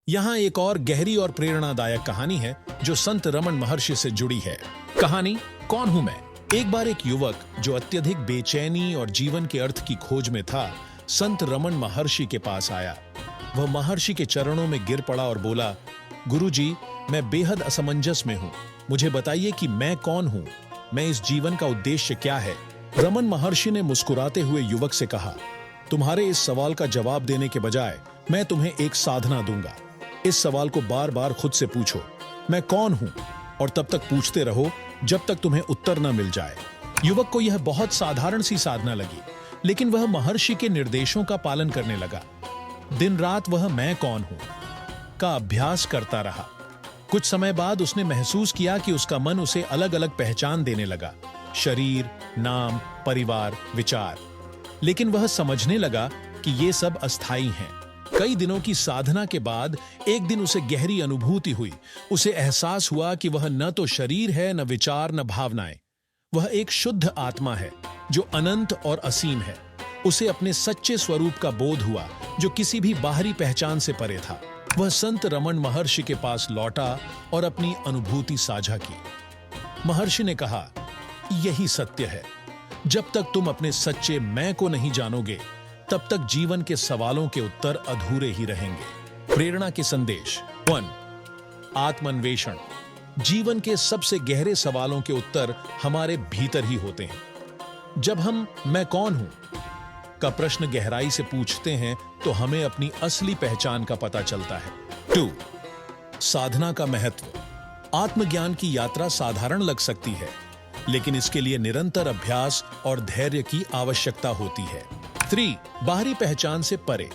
यहाँ एक और गहरी और प्रेरणादायक कहानी है जो संत रमन महर्षि से जुड़ी है। कहानी कौन हूं मैं। एक बार एक युवक जो अत्यधिक बेचैनी और जीवन के अर्थ की खोज में था, संत रमन महर्षि के पास आया। वह महर्षि के चरणों में गिर पड़ा और बोला, गुरुजी, मैं बेहद असमंजस में हूं। मुझे बताइए कि मैं कौन हूं, मैं इस जीवन का उद्देश्य क्या है। रमन महर्षि ने मुस्कुराते हुए युवक से कहा, तुम्हारे इस सवाल का जवाब देने के बजाय मैं तुम्हें एक साधना दूंगा। इस सवाल को बार बार खुद से पूछो, मैं कौन हूं, और तब तक पूछते रहो जब तक तुम्हें उत्तर न मिल जाए। युवक को यह बहुत साधारण सी साधना लगी, लेकिन वह महर्षि के निर्देशों का पालन करने लगा। दिन रात वह मैं कौन हूं का अभ्यास करता रहा। कुछ समय बाद उसने महसूस किया कि उसका मन उसे अलग अलग पहचान देने लगा, शरीर, नाम, परिवार, विचार। लेकिन वह समझने लगा कि ये सब अस्थायी हैं। कई दिनों की साधना के बाद एक दिन उसे गहरी अनुभूति हुई। उसे एहसास हुआ कि वह न तो शरीर है, न विचार, न भावनाएं। वह एक शुद्ध आत्मा है जो अनंत और असीम है। उसे अपने सच्चे स्वरूप का बोध हुआ जो किसी भी बाहरी पहचान से परे था। वह संत रमन महर्षि के पास लौटा और अपनी अनुभूति साझा की। महर्षि ने कहा, यही सत्य है। जब तक तुम अपने सच्चे मैं को नहीं जानोगे, तब तक जीवन के सवालों के उत्तर अधूरे ही रहेंगे। प्रेरणा के संदेश 1. आत्मान्वेषण। जीवन के सबसे गहरे सवालों के उत्तर हमारे भीतर ही होते हैं। जब हम मैं कौन हूं का प्रश्न गहराई से पूछते हैं तो हमें अपनी असली पहचान का पता चलता है। 2. साधना का महत्व। आत्मज्ञान की यात्रा साधारण लग सकती है, लेकिन इसके लिए निरंतर अभ्यास और धैर्य की आवश्यकता होती है। 3. बाहरी पहचान से परे।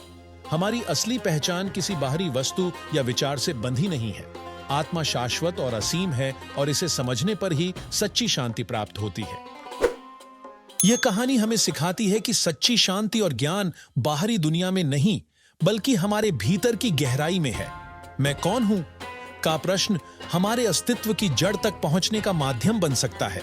हमारी असली पहचान किसी बाहरी वस्तु या विचार से बंधी नहीं है। आत्मा शाश्वत और असीम है और इसे समझने पर ही सच्ची शांति प्राप्त होती है। यह कहानी हमें सिखाती है कि सच्ची शांति और ज्ञान बाहरी दुनिया में नहीं, बल्कि हमारे भीतर की गहराई में है। मैं कौन हूं का प्रश्न हमारे अस्तित्व की जड़ तक पहुंचने का माध्यम बन सकता है।